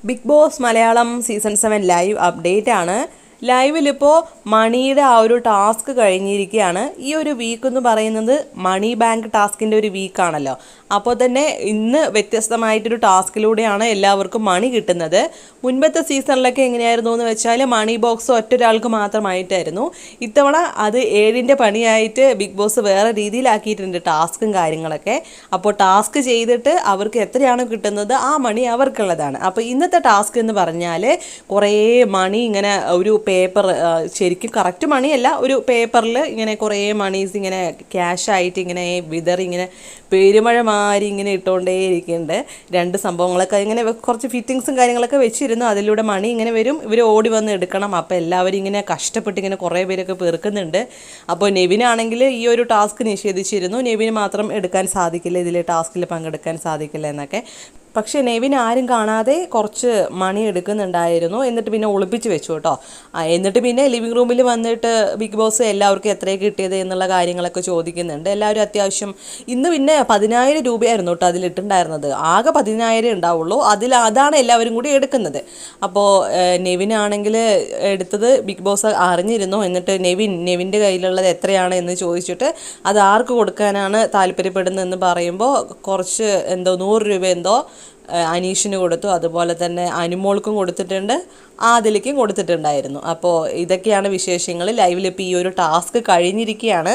Big Boss Malayalam season 7 live update ആണ്. ലൈവിലിപ്പോൾ മണിയുടെ ആ ഒരു ടാസ്ക് കഴിഞ്ഞിരിക്കുകയാണ്. ഈ ഒരു വീക്ക് എന്ന് പറയുന്നത് മണി ബാങ്ക് ടാസ്കിൻ്റെ ഒരു വീക്കാണല്ലോ. അപ്പോൾ തന്നെ ഇന്ന് വ്യത്യസ്തമായിട്ടൊരു ടാസ്കിലൂടെയാണ് എല്ലാവർക്കും മണി കിട്ടുന്നത്. മുൻപത്തെ സീസണിലൊക്കെ എങ്ങനെയായിരുന്നു എന്ന് വെച്ചാൽ മണി ബോക്സ് ഒറ്റൊരാൾക്ക് മാത്രമായിട്ടായിരുന്നു. ഇത്തവണ അത് 7ൻ്റെ പണിയായിട്ട് ബിഗ് ബോസ് വേറെ രീതിയിലാക്കിയിട്ടുണ്ട് ടാസ്കും കാര്യങ്ങളൊക്കെ. അപ്പോൾ ടാസ്ക് ചെയ്തിട്ട് അവർക്ക് എത്രയാണ് കിട്ടുന്നത് ആ മണി അവർക്കുള്ളതാണ്. അപ്പോൾ ഇന്നത്തെ ടാസ്ക് എന്ന് പറഞ്ഞാൽ കുറേ മണി ഇങ്ങനെ ഒരു പേപ്പർ, ശരിക്കും കറക്റ്റ് മണിയല്ല, ഒരു പേപ്പറിൽ ഇങ്ങനെ കുറേ മണീസ് ഇങ്ങനെ ക്യാഷായിട്ട് ഇങ്ങനെ വിതറി ഇങ്ങനെ പെരുമഴ മാറി ഇങ്ങനെ ഇട്ടുകൊണ്ടേ ഇരിക്കുന്നുണ്ട്. രണ്ട് സംഭവങ്ങളൊക്കെ ഇങ്ങനെ കുറച്ച് ഫിറ്റിങ്സും കാര്യങ്ങളൊക്കെ വെച്ചിരുന്നു. അതിലൂടെ മണി ഇങ്ങനെ വരും, ഇവർ ഓടി വന്ന് എടുക്കണം. അപ്പോൾ എല്ലാവരും ഇങ്ങനെ കഷ്ടപ്പെട്ട് ഇങ്ങനെ കുറേ പേരൊക്കെ പെറുക്കുന്നുണ്ട്. അപ്പോൾ നെവിനാണെങ്കിൽ ഈ ഒരു ടാസ്ക് നിഷേധിച്ചിരുന്നു. നെവിന് മാത്രം എടുക്കാൻ സാധിക്കില്ല, ഇതിലെ ടാസ്കിൽ പങ്കെടുക്കാൻ സാധിക്കില്ല എന്നൊക്കെ. പക്ഷേ നെവിൻ ആരും കാണാതെ കുറച്ച് മണി എടുക്കുന്നുണ്ടായിരുന്നു. എന്നിട്ട് പിന്നെ ഒളിപ്പിച്ച് വെച്ചു കേട്ടോ. എന്നിട്ട് പിന്നെ ലിവിങ് റൂമിൽ വന്നിട്ട് ബിഗ് ബോസ് എല്ലാവർക്കും എത്രയാണ് കിട്ടിയത് എന്നുള്ള കാര്യങ്ങളൊക്കെ ചോദിക്കുന്നുണ്ട്. എല്ലാവരും അത്യാവശ്യം ഇന്ന് പിന്നെ 10,000 രൂപയായിരുന്നു കേട്ടോ അതിലിട്ടുണ്ടായിരുന്നത്. ആകെ 10,000 ഉണ്ടാവുള്ളൂ. അതാണ് എല്ലാവരും കൂടി എടുക്കുന്നത്. അപ്പോൾ നെവിനാണെങ്കിൽ എടുത്തത് ബിഗ് ബോസ് അറിഞ്ഞിരുന്നു. എന്നിട്ട് നെവിൻ്റെ കയ്യിലുള്ളത് എത്രയാണ് എന്ന് ചോദിച്ചിട്ട് അത് ആർക്ക് കൊടുക്കാനാണ് താല്പര്യപ്പെടുന്നതെന്ന് പറയുമ്പോൾ കുറച്ച് 100 രൂപ അനീഷിന് കൊടുത്തു. അതുപോലെ തന്നെ അനുമോൾക്കും കൊടുത്തിട്ടുണ്ട്, ആദിലിക്കും കൊടുത്തിട്ടുണ്ടായിരുന്നു. അപ്പോൾ ഇതൊക്കെയാണ് വിശേഷങ്ങൾ. ലൈവിൽ ഇപ്പോൾ ഈ ഒരു ടാസ്ക് കഴിഞ്ഞിരിക്കുകയാണ്.